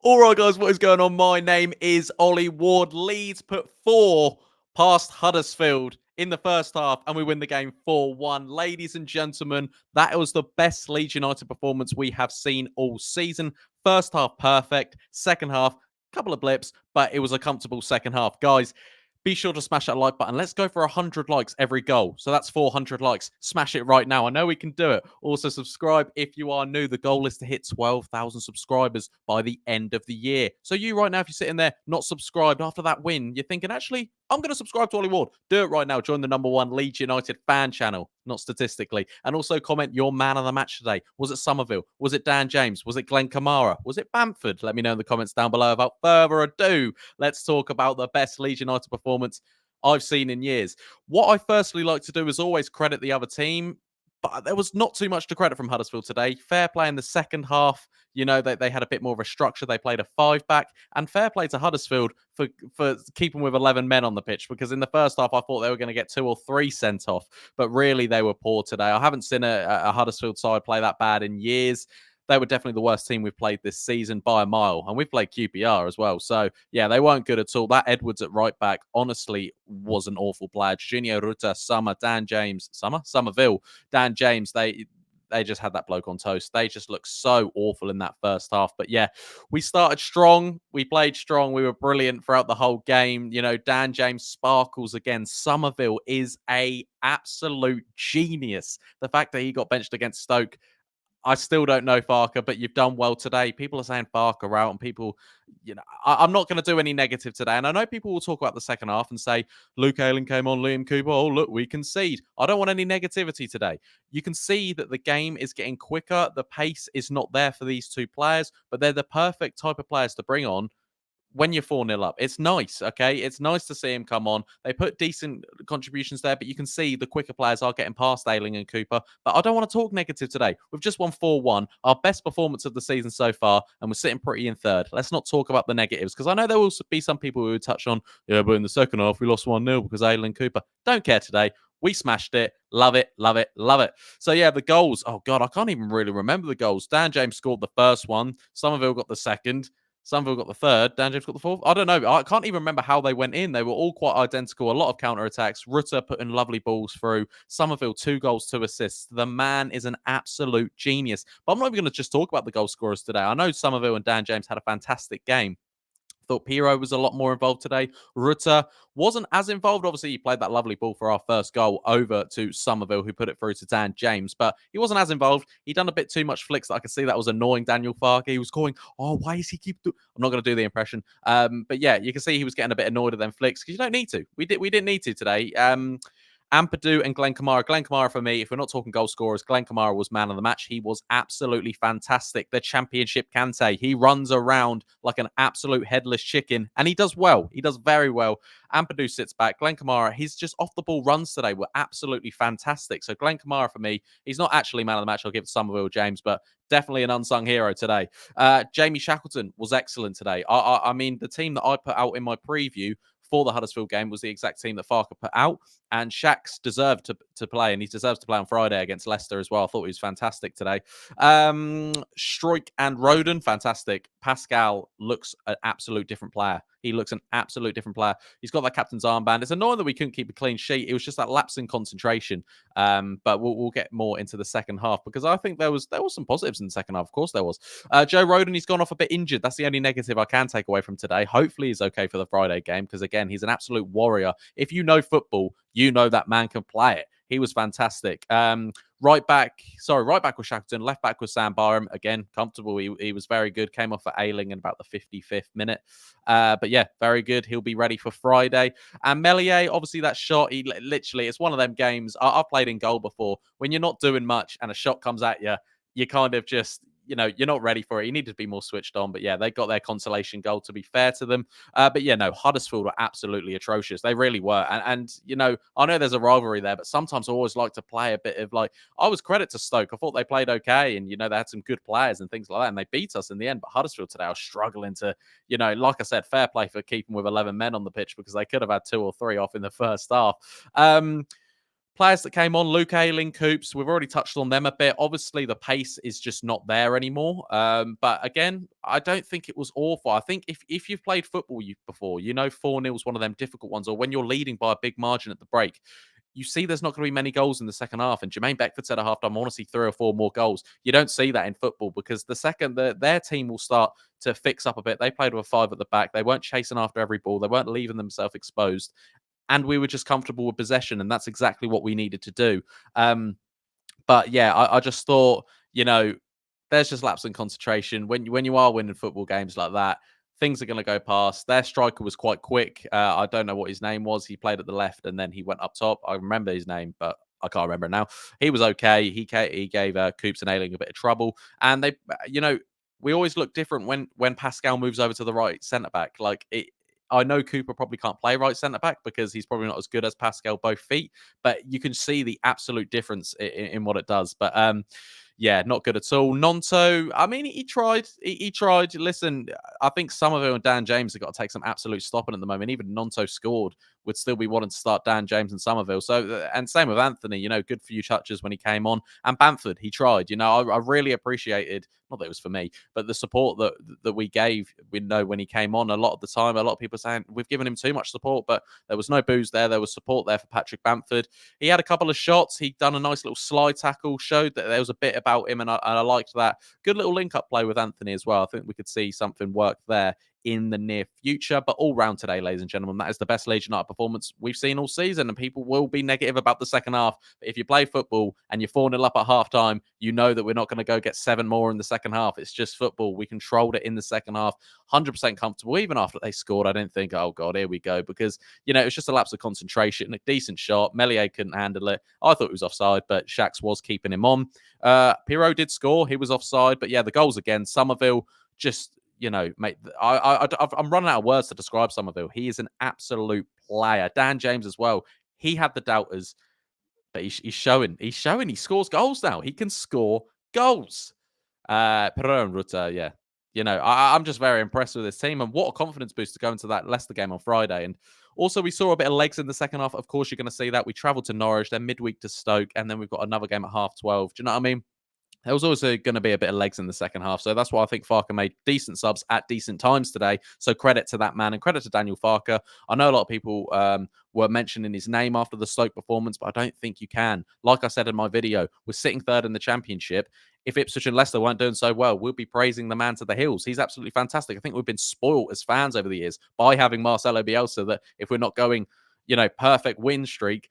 All right, guys, what is going on? My name is Ollie Ward. Leeds put 4 past Huddersfield in the first half, and we win the game 4-1. Ladies and gentlemen, that was the best Leeds United performance we have seen all season. First half, perfect. Second half, couple of blips, but it was a comfortable second half. Guys, be sure to smash that like button. Let's go for 100 likes every goal. So that's 400 likes. Smash it right now. I know we can do it. Also, subscribe if you are new. The goal is to hit 12,000 subscribers by the end of the year. So you right now, if you're sitting there not subscribed after that win, you're thinking, actually, I'm going to subscribe to Ollie Ward. Do it right now. Join the #1 Leeds United fan channel, not statistically. And also comment your man of the match today. Was it Summerville? Was it Dan James? Was it Glenn Kamara? Was it Bamford? Let me know in the comments down below. Without further ado, let's talk about the best Leeds United performance I've seen in years. What I firstly like to do is always credit the other team, but there was not too much to credit from Huddersfield today. Fair play in the second half. You know, they had a bit more of a structure. They played a 5-back, and fair play to Huddersfield for keeping with 11 men on the pitch, because in the first half, I thought they were going to get 2 or 3 sent off, but really they were poor today. I haven't seen a Huddersfield side play that bad in years. They were definitely the worst team we've played this season by a mile. And we've played QPR as well. So, yeah, they weren't good at all. That Edwards at right back, honestly, was an awful player. Jorginho, Ruta, Summerville, Dan James, they just had that bloke on toast. They just looked so awful in that first half. But yeah, we started strong. We played strong. We were brilliant throughout the whole game. You know, Dan James sparkles again. Summerville is a absolute genius. The fact that he got benched against Stoke, I still don't know, Farke, but you've done well today. People are saying Farke out, and people, you know, I'm not going to do any negative today. And I know people will talk about the second half and say, Luke Ayling came on, Liam Cooper, oh, look, we concede. I don't want any negativity today. You can see that the game is getting quicker. The pace is not there for these two players, but they're the perfect type of players to bring on when you're 4-0 up. It's nice, okay? It's nice to see him come on. They put decent contributions there, but you can see the quicker players are getting past Ayling and Cooper. But I don't want to talk negative today. We've just won 4-1, our best performance of the season so far, and we're sitting pretty in third. Let's not talk about the negatives, because I know there will be some people who would touch on, yeah, but in the second half, we lost 1-0 because Ayling and Cooper. Don't care today. We smashed it. Love it, love it, love it. So, yeah, the goals. Oh, God, I can't even really remember the goals. Dan James scored the first one. Summerville got the second. Summerville got the third. Dan James got the fourth. I don't know. I can't even remember how they went in. They were all quite identical. A lot of counter-attacks. Rutter putting lovely balls through. Summerville, 2 goals, 2 assists. The man is an absolute genius. But I'm not even going to just talk about the goal scorers today. I know Summerville and Dan James had a fantastic game. Thought Piro was a lot more involved today. Rutter wasn't as involved. Obviously, he played that lovely ball for our first goal over to Summerville, who put it through to Dan James, but he wasn't as involved. He done a bit too much flicks that I could see that was annoying Daniel Farke. He was going, oh, why is he keep I'm not going to do the impression. But yeah, you can see he was getting a bit annoyed at them flicks, because you don't need to. We didn't need to today. Ampadu and Glenn Kamara. Glenn Kamara, for me, if we're not talking goal scorers, Glenn Kamara was man of the match. He was absolutely fantastic. The championship Kante. He runs around like an absolute headless chicken, and he does well. He does very well. Ampadu sits back. Glenn Kamara, he's just off the ball runs today were absolutely fantastic. So Glenn Kamara, for me, he's not actually man of the match. I'll give it to Summerville James, but definitely an unsung hero today. Jamie Shackleton was excellent today. I mean, the team that I put out in my preview for the Huddersfield game was the exact team that Farke put out, and Shax deserved to play, and he deserves to play on Friday against Leicester as well. I thought he was fantastic today. Stroik and Roden, fantastic. Pascal looks an absolute different player. He looks an absolute different player. He's got that captain's armband. It's annoying that we couldn't keep a clean sheet. It was just that lapse in concentration. But we'll get more into the second half, because I think there was some positives in the second half. Of course there was. Joe Roden, he's gone off a bit injured. That's the only negative I can take away from today. Hopefully he's okay for the Friday game, because again, he's an absolute warrior. If you know football, you know that man can play it. He was fantastic. Right back was Shackleton. Left back was Sam Barham. Again, comfortable. He was very good. Came off for Ayling in about the 55th minute. But yeah, very good. He'll be ready for Friday. And Meslier, obviously that shot, he literally, it's one of them games. I've played in goal before. When you're not doing much and a shot comes at you, you kind of just, you know, you're not ready for it. You need to be more switched on. But yeah, they got their consolation goal, to be fair to them. But yeah, no, Huddersfield were absolutely atrocious. They really were. And, you know, I know there's a rivalry there, but sometimes I always like to play a bit of like, I was credit to Stoke. I thought they played okay. And, you know, they had some good players and things like that. And they beat us in the end. But Huddersfield today, I was struggling to, you know, like I said, fair play for keeping with 11 men on the pitch, because they could have had 2 or 3 off in the first half. players that came on, Luke Ayling, Coops, we've already touched on them a bit. Obviously, the pace is just not there anymore. But again, I don't think it was awful. I think if you've played football before, you know 4-0 is one of them difficult ones, or when you're leading by a big margin at the break, you see there's not going to be many goals in the second half. And Jermaine Beckford said at halftime, I want to see 3 or 4 more goals. You don't see that in football because the second their team will start to fix up a bit. They played with a 5 at the back. They weren't chasing after every ball. They weren't leaving themselves exposed. And we were just comfortable with possession. And that's exactly what we needed to do. But yeah, I just thought, there's just lapse in concentration. When you are winning football games like that, things are going to go past. Their striker was quite quick. I don't know what his name was. He played at the left and then he went up top. I remember his name, but I can't remember it now. He was okay. He gave Coops and Ayling a bit of trouble, and we always look different when Pascal moves over to the right centre back. Like it. I know Cooper probably can't play right centre back because he's probably not as good as Pascal both feet, but you can see the absolute difference in what it does. But yeah, not good at all. Nonto, I mean, he tried. He tried. Listen, I think Summerville and Dan James have got to take some absolute stopping at the moment. Even Nonto scored, would still be wanting to start Dan James and Summerville. So, and same with Anthony, good few touches when he came on. And Bamford, he tried. I really appreciated, not that it was for me, but the support that we gave, when he came on. A lot of the time, a lot of people are saying we've given him too much support, but there was no booze there. There was support there for Patrick Bamford. He had a couple of shots. He'd done a nice little slide tackle, showed that there was a bit about him, and I liked that. Good little link-up play with Anthony as well. I think we could see something work there in the near future. But all round today, ladies and gentlemen, that is the best Leeds United performance we've seen all season. And people will be negative about the second half. But if you play football and you're 4-0 up at halftime, you know that we're not going to go get 7 more in the second half. It's just football. We controlled it in the second half, 100% comfortable. Even after they scored, I didn't think, oh God, here we go. Because, it was just a lapse of concentration. A decent shot. Melier couldn't handle it. I thought it was offside, but Shax was keeping him on. Pirot did score. He was offside. But yeah, the goals again. Summerville just, mate, I'm running out of words to describe Summerville. He is an absolute player. Dan James as well. He had the doubters, but he's showing. He's showing. He scores goals now. He can score goals. Perot and Rutter, yeah. I'm just very impressed with this team, and what a confidence boost to go into that Leicester game on Friday. And also, we saw a bit of legs in the second half. Of course, you're going to see that. We travelled to Norwich, then midweek to Stoke, and then we've got another game at 12:30. Do you know what I mean? There was also going to be a bit of legs in the second half. So that's why I think Farke made decent subs at decent times today. So credit to that man and credit to Daniel Farke. I know a lot of people were mentioning his name after the Stoke performance, but I don't think you can. Like I said in my video, we're sitting third in the Championship. If Ipswich and Leicester weren't doing so well, we'll be praising the man to the hills. He's absolutely fantastic. I think we've been spoiled as fans over the years by having Marcelo Bielsa, that if we're not going, perfect win streak,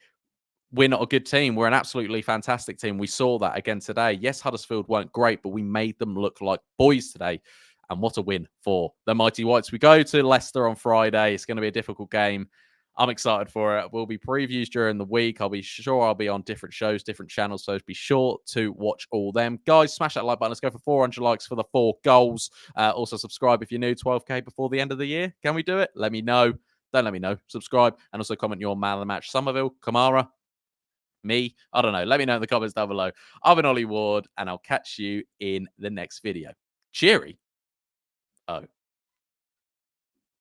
we're not a good team. We're an absolutely fantastic team. We saw that again today. Yes, Huddersfield weren't great, but we made them look like boys today. And what a win for the Mighty Whites. We go to Leicester on Friday. It's going to be a difficult game. I'm excited for it. We'll be previews during the week. I'll be on different shows, different channels. So be sure to watch all them. Guys, smash that like button. Let's go for 400 likes for the 4 goals. Also, subscribe if you're new, 12K before the end of the year. Can we do it? Let me know. Don't let me know. Subscribe and also comment your man of the match. Summerville, Kamara, me, I don't know. Let me know in the comments down below. I've been Ollie Ward, and I'll catch you in the next video. Cheery. Oh.